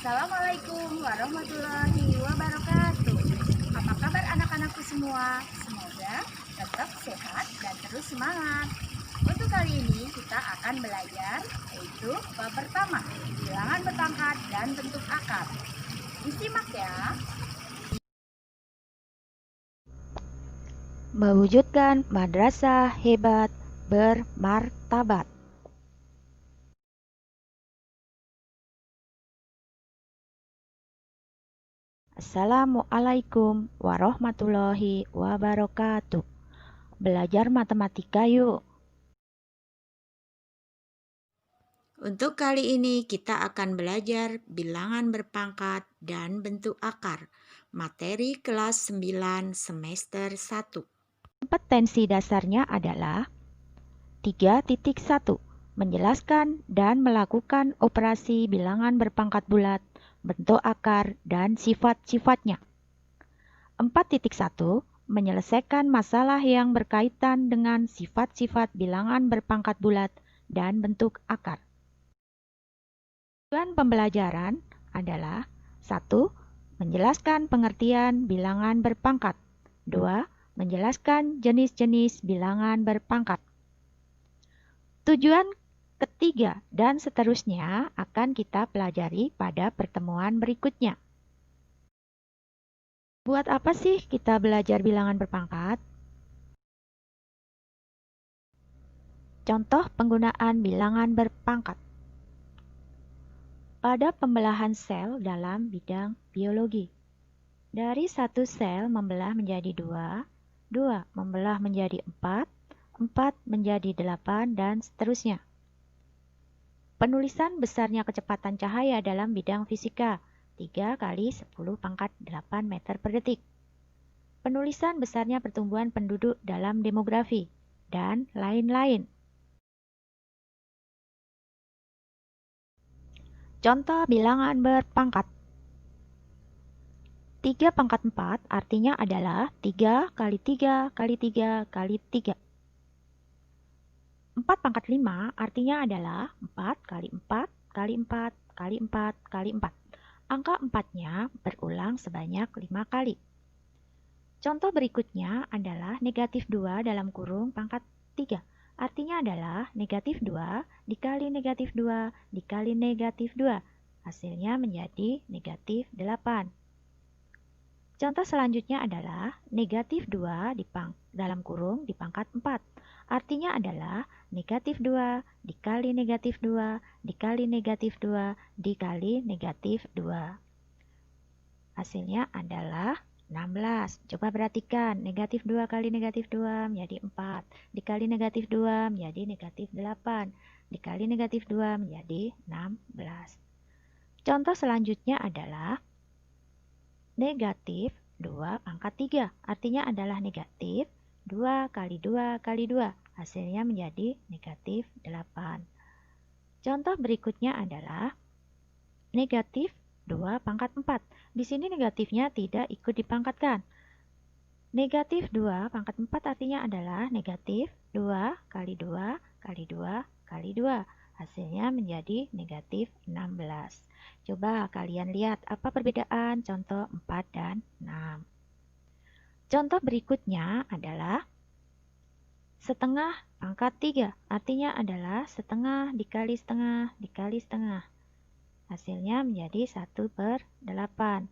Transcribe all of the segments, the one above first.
Assalamualaikum warahmatullahi wabarakatuh. Apa kabar anak-anakku semua? Semoga tetap sehat dan terus semangat. Untuk kali ini kita akan belajar yaitu bab pertama, bilangan berpangkat dan bentuk akar. Disimak ya. Mewujudkan madrasah hebat bermartabat. Assalamualaikum warahmatullahi wabarakatuh. Belajar matematika yuk. Untuk kali ini kita akan belajar bilangan berpangkat dan bentuk akar. Materi kelas 9 semester 1. Kompetensi dasarnya adalah 3.1. Menjelaskan dan melakukan operasi bilangan berpangkat bulat, bentuk akar, dan sifat-sifatnya. 4.1. Menyelesaikan masalah yang berkaitan dengan sifat-sifat bilangan berpangkat bulat dan bentuk akar. Tujuan pembelajaran adalah 1. Menjelaskan pengertian bilangan berpangkat. 2. Menjelaskan jenis-jenis bilangan berpangkat. Tujuan ketiga dan seterusnya akan kita pelajari pada pertemuan berikutnya. Buat apa sih kita belajar bilangan berpangkat? Contoh penggunaan bilangan berpangkat. Pada pembelahan sel dalam bidang biologi. Dari satu sel membelah menjadi 2, 2 membelah menjadi 4, 4 menjadi 8, dan seterusnya. Penulisan besarnya kecepatan cahaya dalam bidang fisika, 3 kali 10 pangkat 8 meter per detik. Penulisan besarnya pertumbuhan penduduk dalam demografi, dan lain-lain. Contoh bilangan berpangkat. 3 pangkat 4 artinya adalah 3 kali 3 kali 3 kali 3. 4 pangkat 5 artinya adalah 4 kali 4 kali 4 kali 4 kali 4. Angka 4-nya berulang sebanyak 5 kali. Contoh berikutnya adalah negatif 2 dalam kurung pangkat 3. Artinya adalah negatif 2 dikali negatif 2 dikali negatif 2. Hasilnya menjadi negatif 8. Contoh selanjutnya adalah negatif 2 dalam kurung di pangkat 4. Artinya adalah negatif 2 dikali negatif 2 dikali negatif 2 dikali negatif 2. Hasilnya adalah 16. Coba perhatikan, negatif 2 kali negatif 2 menjadi 4. Dikali negatif 2 menjadi negatif 8. Dikali negatif 2 menjadi 16. Contoh selanjutnya adalah negatif 2 pangkat 3. Artinya adalah negatif 2 kali 2 kali 2. Hasilnya menjadi negatif 8. Contoh berikutnya adalah negatif 2 pangkat 4. Di sini negatifnya tidak ikut dipangkatkan. Negatif 2 pangkat 4 artinya adalah negatif 2 kali 2 kali 2 kali 2. Hasilnya menjadi negatif 16. Coba kalian lihat apa perbedaan contoh 4 dan 6. Contoh berikutnya adalah setengah pangkat 3. Artinya adalah setengah dikali setengah dikali setengah. Hasilnya menjadi 1/8.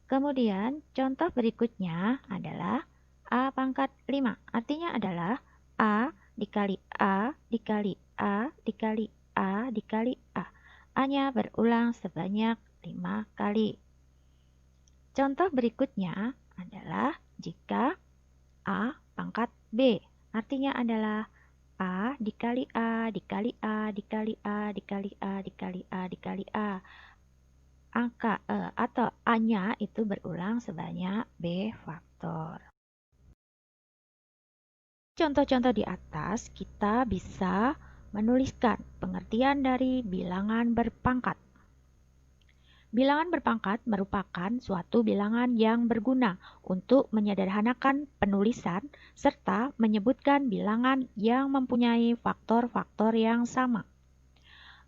Kemudian contoh berikutnya adalah A pangkat 5. Artinya adalah A dikali A dikali A dikali A dikali A. A-nya berulang sebanyak 5 kali. Contoh berikutnya adalah jika A pangkat B. Artinya adalah A dikali A dikali A dikali A dikali A dikali A dikali A. Angka atau A-nya itu berulang sebanyak B faktor. Contoh-contoh di atas kita bisa menuliskan pengertian dari bilangan berpangkat. Bilangan berpangkat merupakan suatu bilangan yang berguna untuk menyederhanakan penulisan serta menyebutkan bilangan yang mempunyai faktor-faktor yang sama.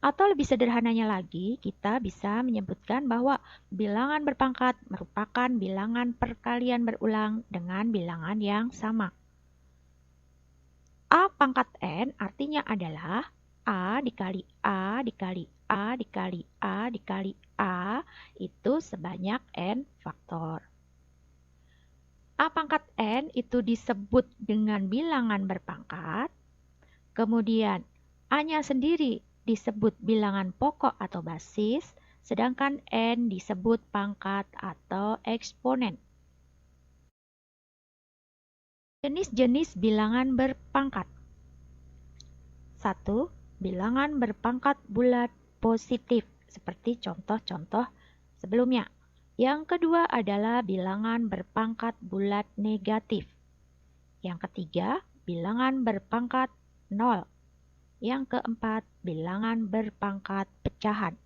Atau lebih sederhananya lagi, kita bisa menyebutkan bahwa bilangan berpangkat merupakan bilangan perkalian berulang dengan bilangan yang sama. A pangkat N artinya adalah A dikali A dikali A dikali A dikali A itu sebanyak N faktor. A pangkat N itu disebut dengan bilangan berpangkat, kemudian A-nya sendiri disebut bilangan pokok atau basis, sedangkan N disebut pangkat atau eksponen. Jenis-jenis bilangan berpangkat. 1. Bilangan berpangkat bulat positif, seperti contoh-contoh sebelumnya. Yang kedua adalah bilangan berpangkat bulat negatif. Yang ketiga, bilangan berpangkat 0. Yang keempat, bilangan berpangkat pecahan.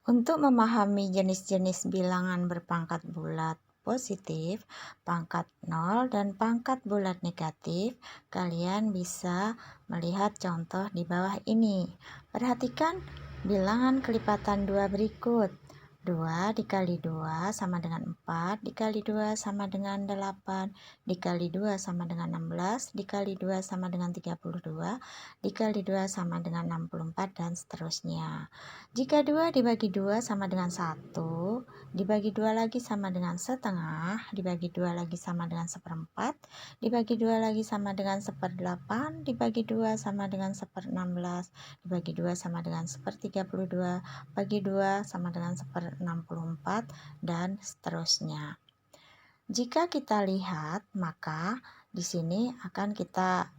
Untuk memahami jenis-jenis bilangan berpangkat bulat positif, pangkat 0, dan pangkat bulat negatif, kalian bisa melihat contoh di bawah ini. Perhatikan bilangan kelipatan 2 berikut. 2 dikali 2 sama dengan 4, dikali 2 sama dengan 8, dikali 2 sama dengan 16, dikali 2 sama dengan 32, dikali 2 sama dengan 64, dan seterusnya. Jika 2 dibagi 2 sama dengan 1, dibagi 2 lagi sama dengan setengah, dibagi 2 lagi sama dengan seperempat, dibagi 2 lagi sama dengan 1/8, dibagi 2 sama dengan 1/16, dibagi 2 sama dengan 1/32, bagi 2 sama dengan 1/64, dan seterusnya. Jika kita lihat, maka di sini akan kita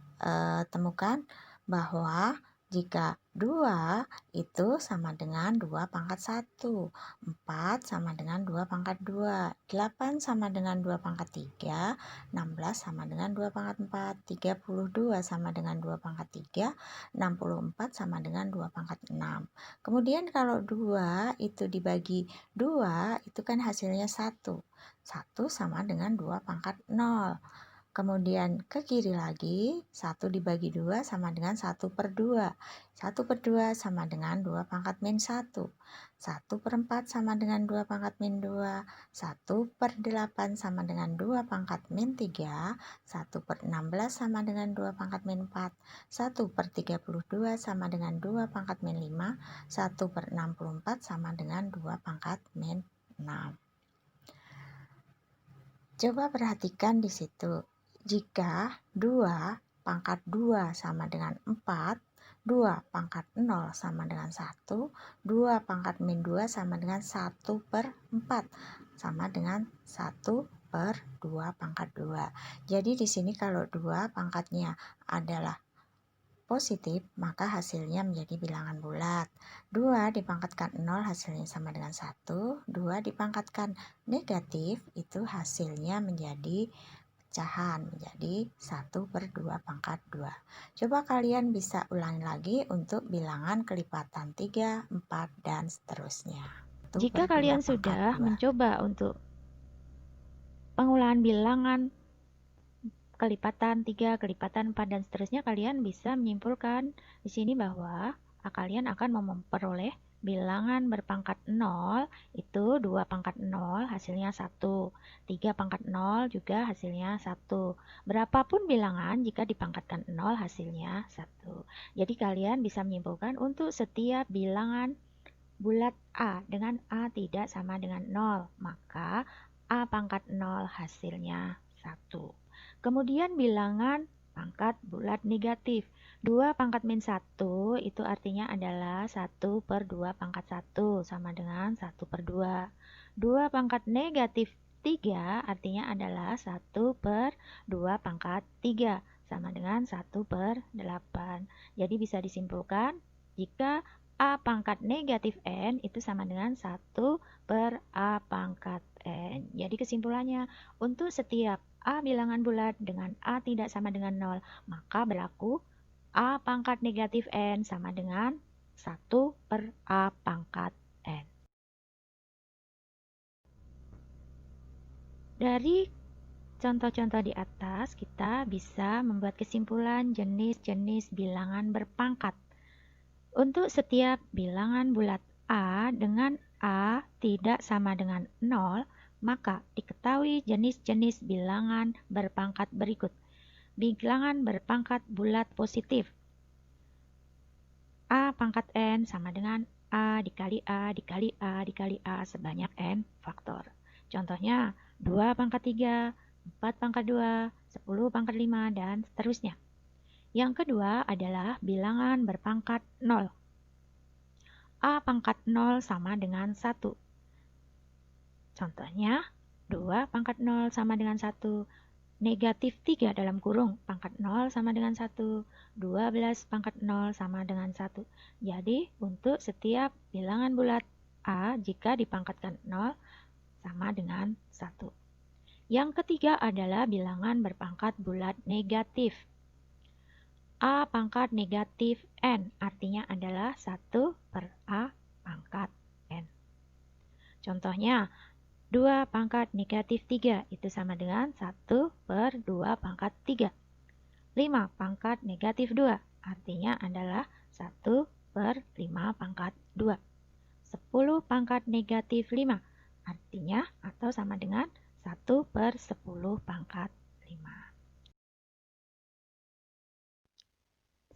temukan bahwa jika 2 itu sama dengan 2 pangkat 1, 4 sama dengan 2 pangkat 2, 8 sama dengan 2 pangkat 3, 16 sama dengan 2 pangkat 4, 32 sama dengan 2 pangkat 3, 64 sama dengan 2 pangkat 6. Kemudian kalau 2 itu dibagi 2, itu kan hasilnya 1. 1 sama dengan 2 pangkat 0. Kemudian ke kiri lagi, 1 dibagi 2 sama dengan 1/2. 1/2 sama dengan 2 pangkat min 1. 1/4 sama dengan 2 pangkat min 2. 1/8 sama dengan 2 pangkat min 3. 1/16 sama dengan 2 pangkat min 4. 1/32 sama dengan 2 pangkat min 5. 1/64 sama dengan 2 pangkat min 6. Coba perhatikan di situ. Jika 2 pangkat 2 sama dengan 4, 2 pangkat 0 sama dengan 1, 2 pangkat min 2 sama dengan 1/4, sama dengan 1/2 pangkat 2. Jadi di sini kalau 2 pangkatnya adalah positif, maka hasilnya menjadi bilangan bulat. 2 dipangkatkan 0 hasilnya sama dengan 1. 2 dipangkatkan negatif, itu hasilnya menjadi pecahan, menjadi 1/2 pangkat 2. Coba kalian bisa ulangi lagi untuk bilangan kelipatan 3, 4, dan seterusnya. Jika kalian sudah mencoba untuk pengolahan bilangan kelipatan 3, kelipatan 4, dan seterusnya, kalian bisa menyimpulkan di sini bahwa kalian akan memperoleh bilangan berpangkat 0 itu 2 pangkat 0 hasilnya 1, 3 pangkat 0 juga hasilnya 1. Berapapun bilangan jika dipangkatkan 0 hasilnya 1. Jadi kalian bisa menyimpulkan untuk setiap bilangan bulat A dengan A tidak sama dengan 0, maka A pangkat 0 hasilnya 1. Kemudian bilangan pangkat bulat negatif. 2 pangkat min 1 itu artinya adalah 1/2 pangkat 1 sama dengan 1/2. 2 pangkat negatif 3 artinya adalah 1/2 pangkat 3 sama dengan 1/8. Jadi bisa disimpulkan jika A pangkat negatif N itu sama dengan 1/A pangkat N. Jadi kesimpulannya, untuk setiap A bilangan bulat dengan A tidak sama dengan 0, maka berlaku A pangkat negatif N sama dengan 1/A pangkat N. Dari contoh-contoh di atas, kita bisa membuat kesimpulan jenis-jenis bilangan berpangkat. Untuk setiap bilangan bulat A dengan A tidak sama dengan 0, maka diketahui jenis-jenis bilangan berpangkat berikut. Bilangan berpangkat bulat positif. A pangkat N sama dengan A dikali A dikali A dikali A sebanyak N faktor. Contohnya 2 pangkat 3, 4 pangkat 2, 10 pangkat 5, dan seterusnya. Yang kedua adalah bilangan berpangkat 0. A pangkat 0 sama dengan 1. Contohnya 2 pangkat 0 sama dengan 1. Negatif 3 dalam kurung pangkat 0 sama dengan 1. 12 pangkat 0 sama dengan 1. Jadi untuk setiap bilangan bulat A jika dipangkatkan 0 sama dengan 1. Yang ketiga adalah bilangan berpangkat bulat negatif. A pangkat negatif N artinya adalah 1 per A pangkat N. Contohnya 2 pangkat negatif 3 itu sama dengan 1 per 2 pangkat 3. 5 pangkat negatif 2 artinya adalah 1 per 5 pangkat 2. 10 pangkat negatif 5 artinya atau sama dengan 1 per 10 pangkat 5.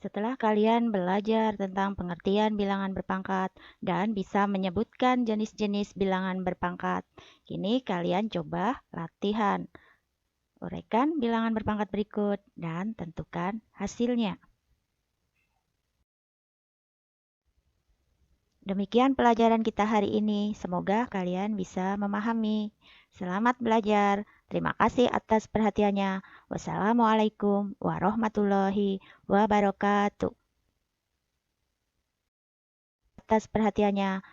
Setelah kalian belajar tentang pengertian bilangan berpangkat dan bisa menyebutkan jenis-jenis bilangan berpangkat, kini kalian coba latihan. Uraikan bilangan berpangkat berikut dan tentukan hasilnya. Demikian pelajaran kita hari ini. Semoga kalian bisa memahami. Selamat belajar. Terima kasih atas perhatiannya. Wassalamualaikum warahmatullahi wabarakatuh. Atas perhatiannya.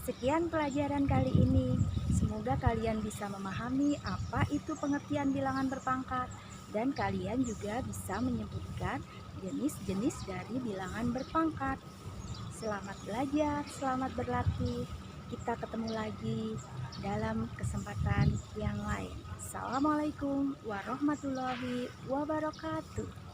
Sekian pelajaran kali ini. Semoga kalian bisa memahami apa itu pengertian bilangan berpangkat dan kalian juga bisa menyebutkan jenis-jenis dari bilangan berpangkat. Selamat belajar, selamat berlatih. Kita ketemu lagi dalam kesempatan yang lain. Assalamualaikum warahmatullahi wabarakatuh.